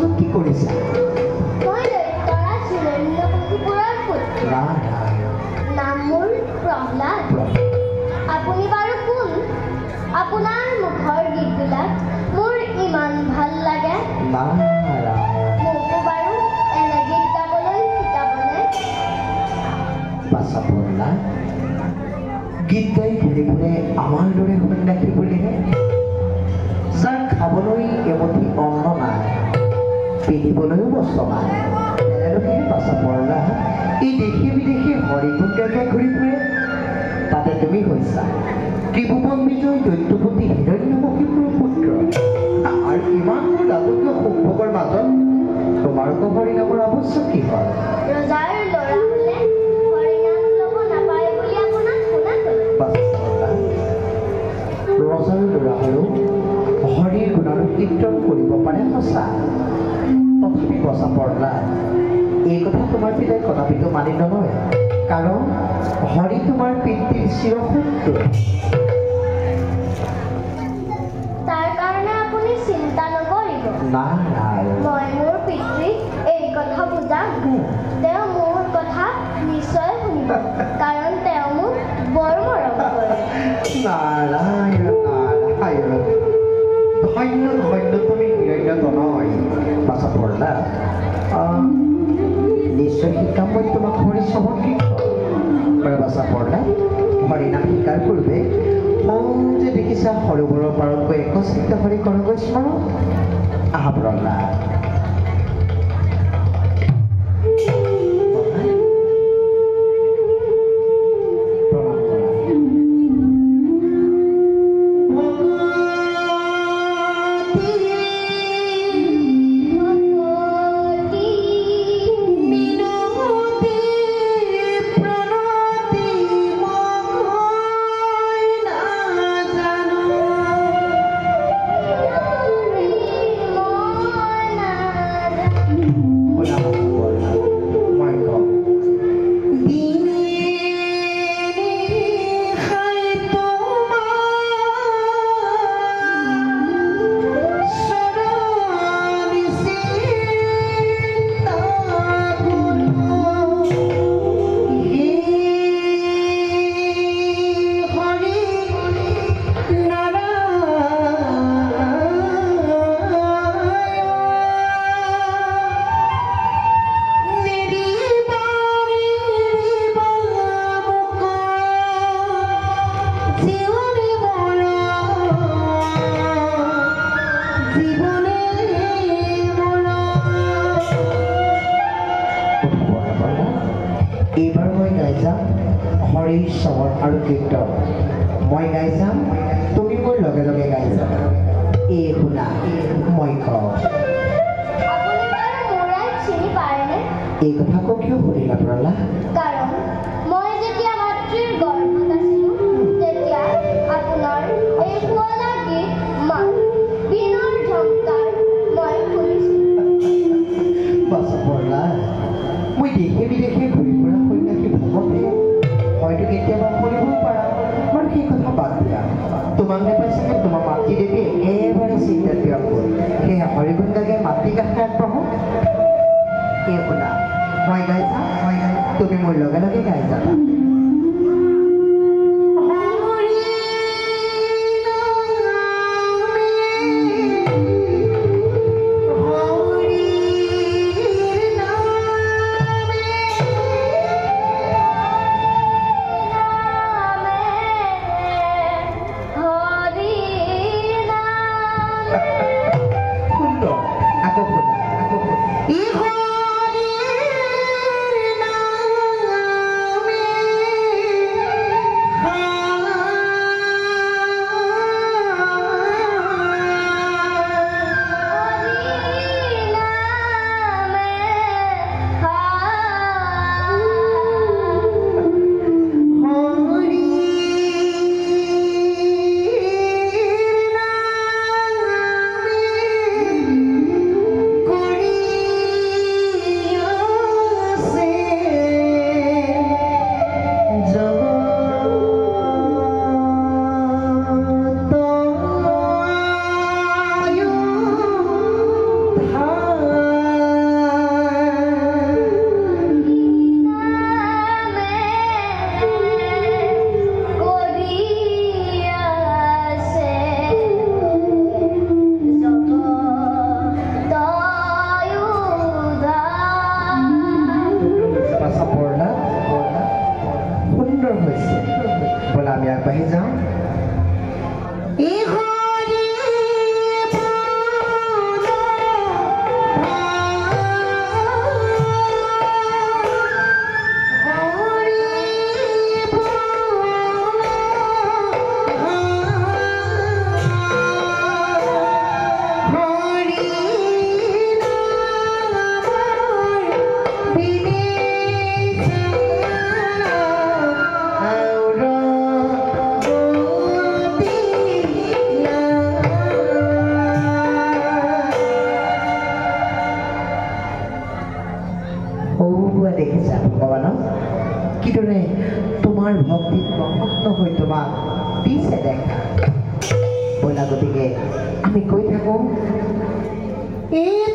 কোৱাচোন কি কৰিছা? মই দৈত্যৰা চিৰণ্যকশিপুৰৰ পুত্ৰ। নাম মোৰ প্ৰহ্লাদ। আপুনি বাৰু কোন? আপোনাৰ মুখৰ গীতবিলাক মোৰ ইমান ভাল লাগে। মোকো বাৰু এনে গীত গাবলৈ শিকাবনে? বাছা প্ৰহ্লাদ, গীত গাই ঘূৰি ঘূৰে আমাৰ দৰে সন্যাসী বুলিহে, যাৰ খাবলৈ এমুঠি অন্ন নাই, পিন্ধিবলৈও বস্ত্ৰ নাই, এনেদৰেহে বাছা প্ৰহ্লাদ এই দেশে বিদেশে হৰিগুণ গাই ঘূৰি ফুৰে। তাতে তুমি হৈছা ত্ৰিভুৱন বিজয় দৈত্যপতি হিৰণ্যকশিপুৰৰ পুত্ৰ, আৰু ইমানবোৰ ৰাজকীয় সুখভোগৰ মাজত তোমালোকৰ হৰিনামৰ আৱশ্যক কি হয়? ৰজাৰ ল'ৰা হ'লে হৰিনাম ল'ব নাপায় বুলি আপোনাক শুনা ক'লো। ৰজাৰ ল'ৰা হ'লেও হৰিৰ গুণৰ কীৰ্তন কৰিব পাৰে সঁচা, তথাপি বচা প্ৰহ্লাদ এই কথা তোমাৰ পিতাই কদাপিতো মানি নলয়, কাৰণ হৰি তোমাৰ পিতৃৰ চিৰশত্ৰু। তাৰ কাৰণে আপুনি চিন্তা নকৰিব। মই মোৰ পিতৃক এই কথা বুজাম। তেওঁ মোৰ কথা নিশ্চয় শুনিব, কাৰণ তেওঁ মোক বৰ মৰম কৰে। নাৰায়ণ নাৰায়ণ, ধন্য ধন্য তুমি হিৰণ্য তনয়। বাছা প্ৰহ্লাদ, নিশ্চয় শিকাম মই তোমাক হৰি চবন কীৰ্তন। বাছা প্ৰহ্লাদ, হৰিনাম শিকাৰ পূৰ্বে যে দেখিছা সৰোবৰৰ পাৰত গৈ একচিত্ত হৰি কৰগৈ স্মৰণ। আহা প্ৰহ্লাদ। এইবাৰ মই গাই যাম হৰিৰ চবন আৰু কীৰ্তন। মই গাই যাম, তুমি মোৰ লগে লগে গাই যাবা। এই শুনা, মই কওঁ। এই কথা আকৌ কিয় সুধিলা প্ৰহ্লাদ? কাৰণ মই যেতিয়া মাতৃৰ গৰ্ভত আছিলো, তেতিয়া আপোনাৰ এই শুৱলা গীত মাত বীণৰ ঝংকাৰ মই শুনিছিলো। বাছা প্ৰহ্লাদ, মই দেশে বিদেশে ঘূৰি ফুৰা সন্যাসী ভকতে হয়তো কেতিয়াবা শুনিবও পাৰা, বাৰু সেই কথা বাদ দিয়া। তোমাক নেপাইছিলে তোমাৰ মাতৃ দেৱী একেবাৰে চিন্তাত বিয়পল, সেয়ে হৰিগুণ গাগে মাতৃ কাষে আগবঢ়ো। এই শুনা, মই গাই যাম, তুমি মোৰ লগে লগে গাই যাবা। সৌৱা দেখিছা ভগৱানক কিদৰে তোমাৰ ভক্তিত প্ৰসন্ন হৈ তোমাক দিছে দেখা ব'লা গতিকে আমি কৈ থাকোঁ এই